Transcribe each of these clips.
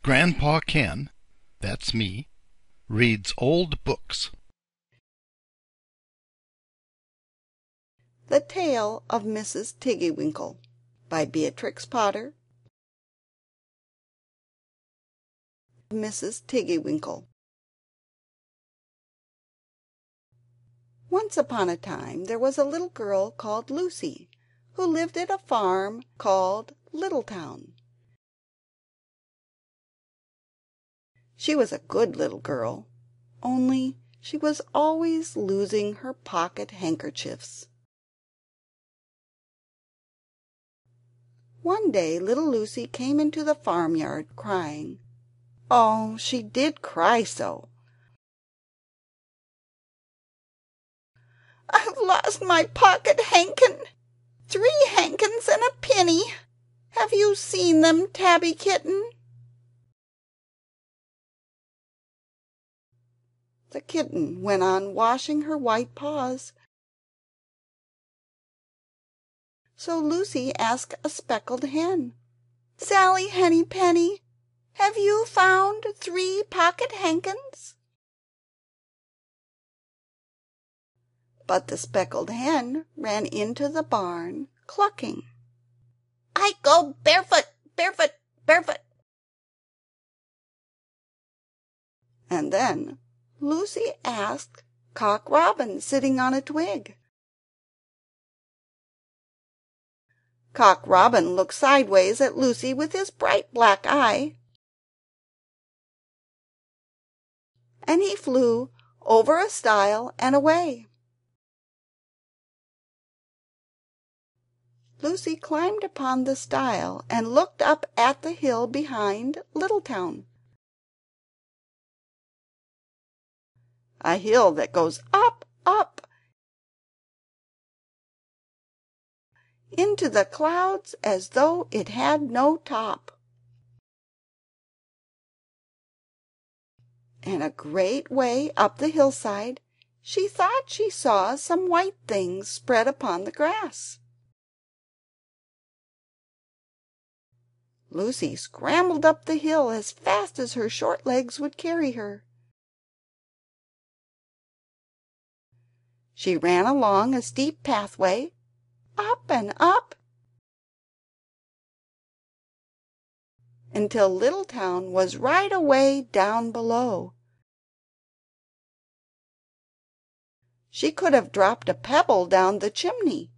Grandpa Ken, that's me, reads old books. The Tale of Mrs. Tiggy-Winkle by Beatrix Potter. Mrs. Tiggy-Winkle. Once upon a time there was a little girl called Lucy, who lived at a farm called Littletown. She was a good little girl, only she was always losing her pocket handkerchiefs. One day little Lucy came into the farmyard crying. Oh, she did cry so! "I've lost my pocket hankin! 3 hankins and a penny! Have you seen them, Tabby kitten?" The kitten went on washing her white paws. So Lucy asked a speckled hen, "Sally Henny Penny, have you found 3 pocket hankins?" But the speckled hen ran into the barn clucking, "I go barefoot, barefoot, barefoot." And then Lucy asked Cock Robin sitting on a twig. Cock Robin looked sideways at Lucy with his bright black eye, and he flew over a stile and away. Lucy climbed upon the stile and looked up at the hill behind Littletown, a hill that goes up, up, into the clouds as though it had no top. And a great way up the hillside she thought she saw some white things spread upon the grass. Lucy scrambled up the hill as fast as her short legs would carry her. She ran along a steep pathway, up and up, until Littletown was right away down below. She could have dropped a pebble down the chimney.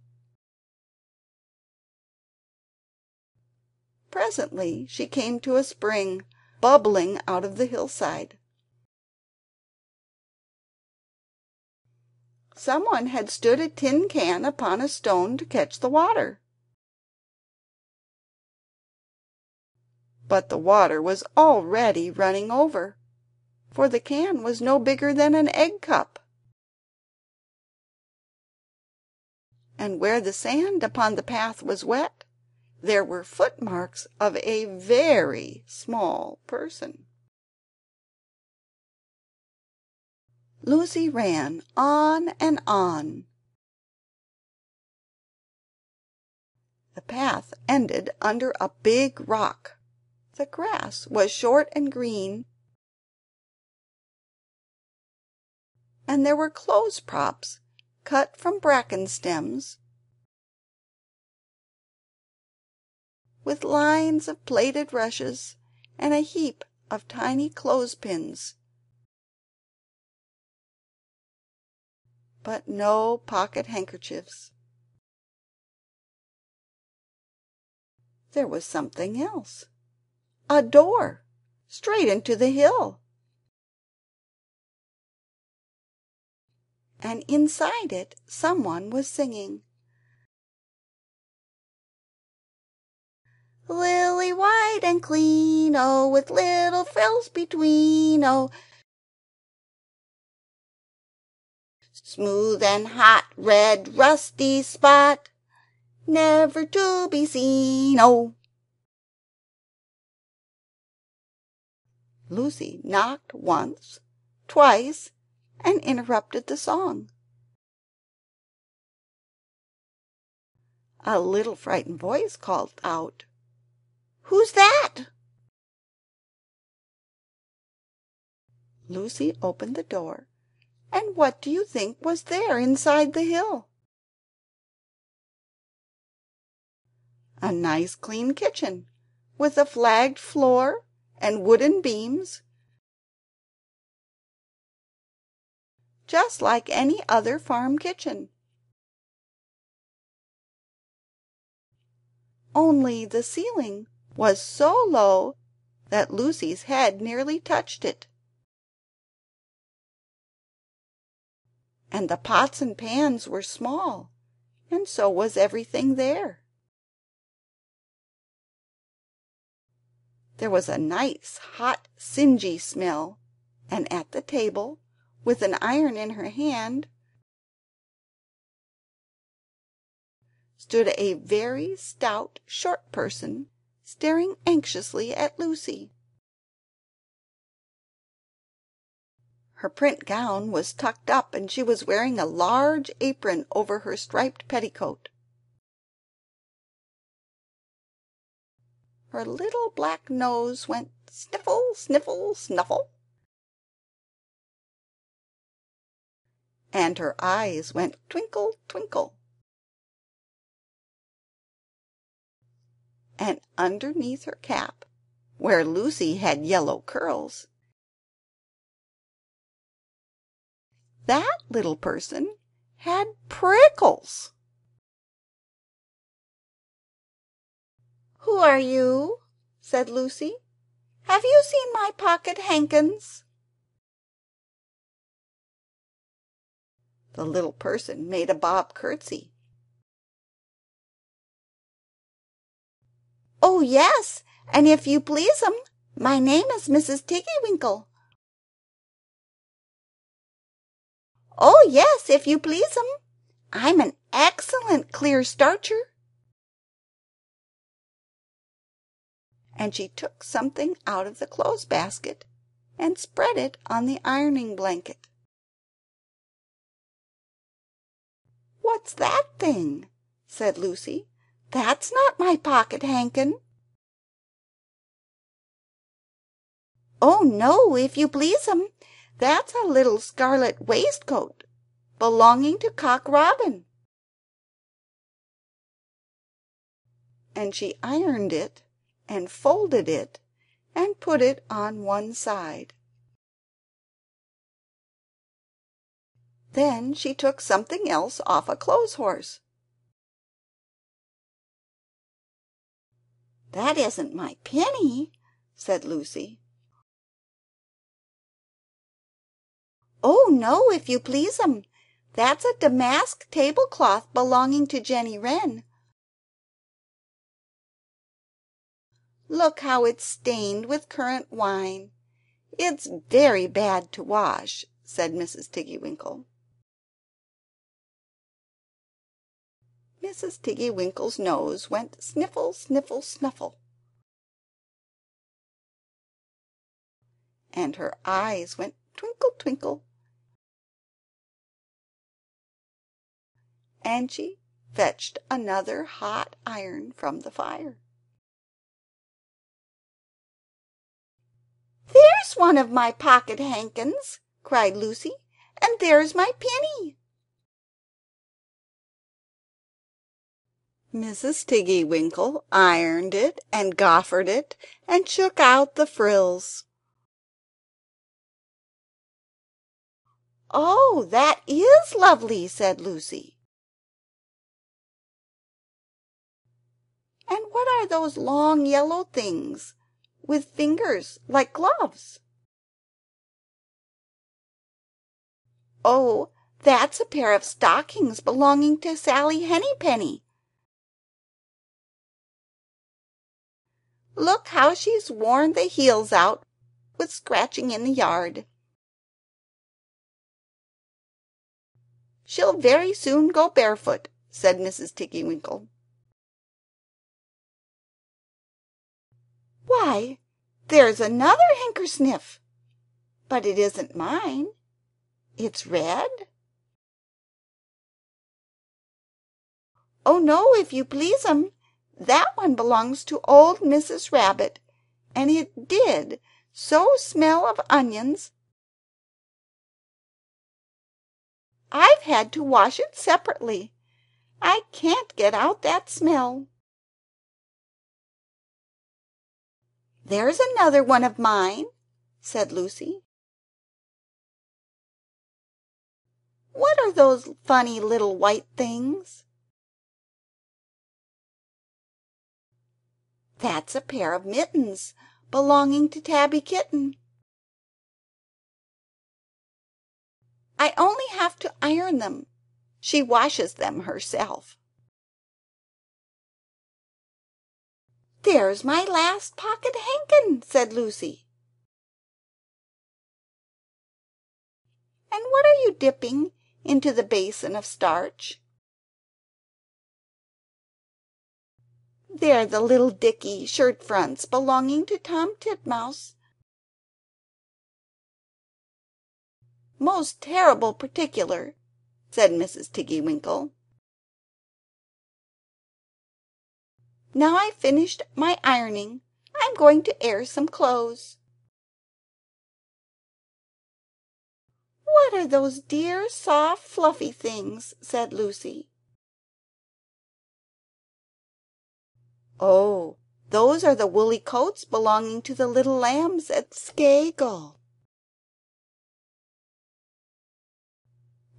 Presently she came to a spring bubbling out of the hillside. Someone had stood a tin can upon a stone to catch the water. But the water was already running over, for the can was no bigger than an egg cup. And where the sand upon the path was wet, there were footmarks of a very small person. Lucy ran on and on. The path ended under a big rock. The grass was short and green, and there were clothes props cut from bracken stems, with lines of plaited rushes and a heap of tiny clothespins, but no pocket handkerchiefs. There was something else, a door straight into the hill, and inside it someone was singing, "Lily white and clean, oh, with little frills between, oh, smooth and hot red rusty spot, never to be seen, oh." Lucy knocked once, twice, and interrupted the song. A little frightened voice called out, "Who's that?" Lucy opened the door, and what do you think was there inside the hill? A nice clean kitchen, with a flagged floor and wooden beams, just like any other farm kitchen. Only the ceiling was so low that Lucy's head nearly touched it, and the pots and pans were small, and so was everything there. There was a nice hot singy smell, and at the table, with an iron in her hand, stood a very stout short person, staring anxiously at Lucy. Her print gown was tucked up, and she was wearing a large apron over her striped petticoat. Her little black nose went sniffle, sniffle, snuffle, and her eyes went twinkle, twinkle. And underneath her cap, where Lucy had yellow curls, that little person had prickles. "Who are you?" said Lucy. "Have you seen my pocket handkins?" The little person made a bob curtsy. "Oh, yes, and if you please'm, my name is Mrs. Tiggy-Winkle." "Oh, yes, if you please'm, I'm an excellent clear starcher." And she took something out of the clothes basket and spread it on the ironing blanket. "What's that thing?" said Lucy. "That's not my pocket handkin." "Oh, no, if you please'm, that's a little scarlet waistcoat belonging to Cock Robin." And she ironed it and folded it and put it on one side. Then she took something else off a clothes horse. "That isn't my penny," said Lucy. "Oh, no, if you please'm, that's a damask tablecloth belonging to Jenny Wren. Look how it's stained with currant wine. It's very bad to wash," said Mrs. Tiggy-Winkle. Mrs. Tiggy-Winkle's nose went sniffle, sniffle, snuffle, and her eyes went twinkle, twinkle, and she fetched another hot iron from the fire. "There's one of my pocket handkins," cried Lucy, "and there's my penny." Mrs. Tiggy-Winkle ironed it and goffered it and shook out the frills. "Oh, that is lovely," said Lucy. "And what are those long yellow things with fingers like gloves?" "Oh, that's a pair of stockings belonging to Sally Hennypenny. Look how she's worn the heels out with scratching in the yard. She'll very soon go barefoot," said Mrs. Tiggy-Winkle. "Why, there's another hankersniff, but it isn't mine. It's red." "Oh, no, if you please'm, that one belongs to old Mrs. Rabbit, and it did so smell of onions I've had to wash it separately. I can't get out that smell." "There's another one of mine," said Lucy. "What are those funny little white things?" "That's a pair of mittens belonging to Tabby Kitten. I only have to iron them. She washes them herself." "There's my last pocket handkin," said Lucy. "And what are you dipping into the basin of starch?" "They're the little dicky shirt fronts belonging to Tom Titmouse. Most terrible particular," said Mrs. Tiggy-Winkle. "Now I've finished my ironing, I'm going to air some clothes." "What are those dear soft fluffy things?" said Lucy. "Oh, those are the woolly coats belonging to the little lambs at Skagel."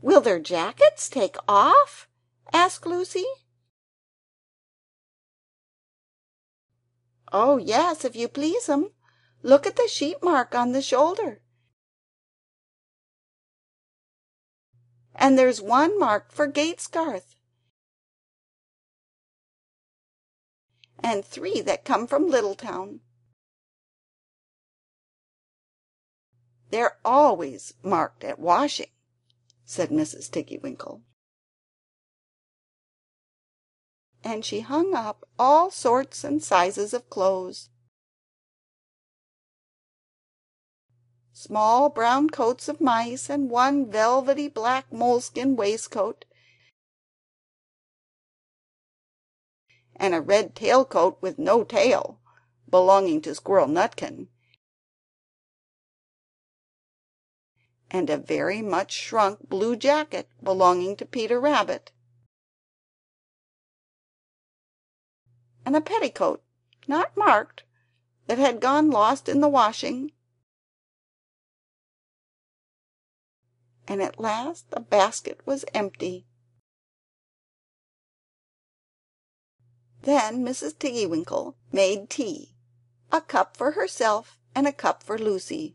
"Will their jackets take off?" asked Lucy. "Oh yes, if you please 'em. Look at the sheep mark on the shoulder. And there's one marked for Gatesgarth, and 3 that come from Littletown. They're always marked at washing," said Mrs. Tiggy-Winkle. And she hung up all sorts and sizes of clothes. Small brown coats of mice, and one velvety black moleskin waistcoat, and a red tailcoat with no tail, belonging to Squirrel Nutkin, and a very much shrunk blue jacket belonging to Peter Rabbit, and a petticoat, not marked, that had gone lost in the washing. And at last the basket was empty. Then Mrs. Tiggy-Winkle made tea, a cup for herself and a cup for Lucy.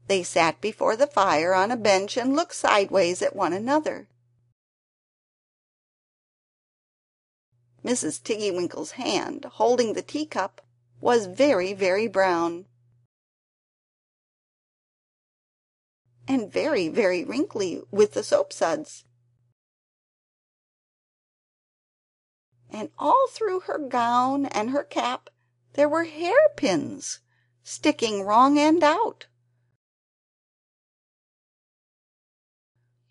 They sat before the fire on a bench and looked sideways at one another. Mrs. Tiggy-Winkle's hand, holding the teacup, was very, very brown, and very, very wrinkly with the soapsuds. And all through her gown and her cap there were hairpins sticking wrong end out,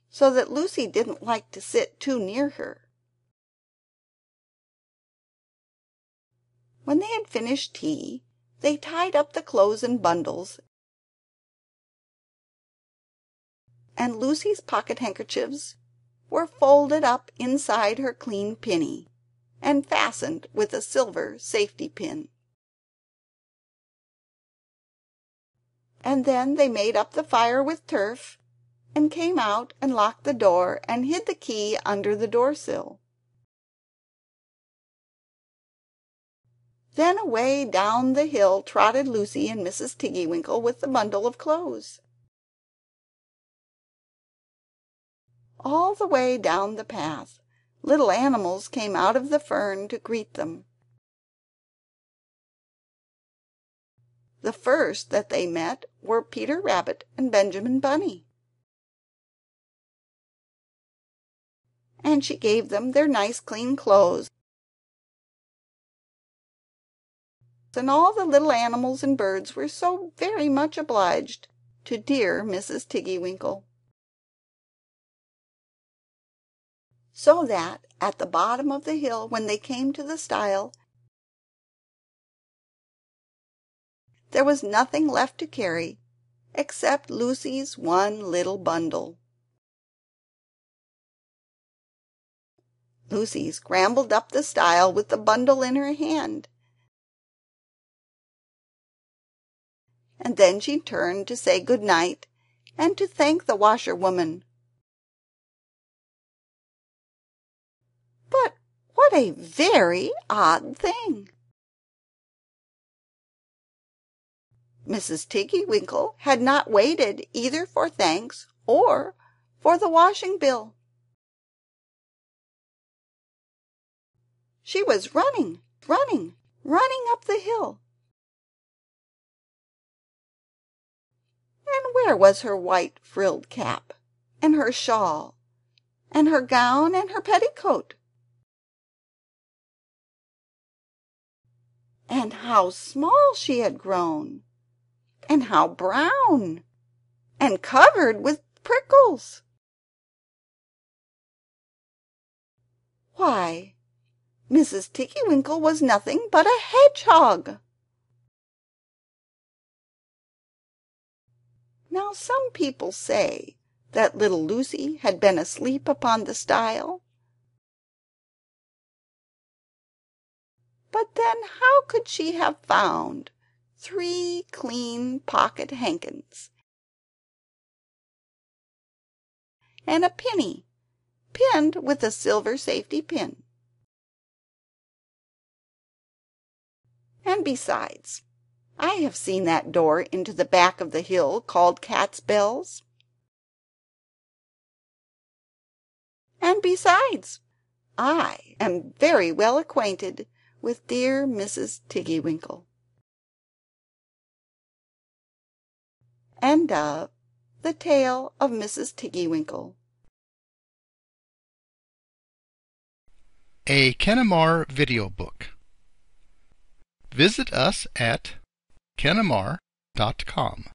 so that Lucy didn't like to sit too near her. When they had finished tea they tied up the clothes in bundles, and Lucy's pocket handkerchiefs were folded up inside her clean pinny, and fastened with a silver safety pin. And then they made up the fire with turf, and came out and locked the door and hid the key under the door-sill. Then away down the hill trotted Lucy and Mrs. Tiggy-Winkle with the bundle of clothes. All the way down the path little animals came out of the fern to greet them. The first that they met were Peter Rabbit and Benjamin Bunny, and she gave them their nice clean clothes, and all the little animals and birds were so very much obliged to dear Mrs. Tiggy-Winkle. So that at the bottom of the hill, when they came to the stile, there was nothing left to carry except Lucy's one little bundle. Lucy scrambled up the stile with the bundle in her hand, and then she turned to say good night and to thank the washerwoman. But what a very odd thing! Mrs. Tiggy-Winkle had not waited either for thanks or for the washing bill. She was running up the hill. And where was her white frilled cap, and her shawl, and her gown, and her petticoat? And how small she had grown, and how brown, and covered with prickles! Why, Mrs. Tiggy-Winkle was nothing but a hedgehog! Now some people say that little Lucy had been asleep upon the stile. But then how could she have found 3 clean pocket handkins, and a penny pinned with a silver safety pin? And besides, I have seen that door into the back of the hill called Cat's Bells. And besides, I am very well acquainted with dear Mrs. Tiggy-Winkle. End of The Tale of Mrs. Tiggy-Winkle. A Kenamar Videobook. Visit us at kenamar.com.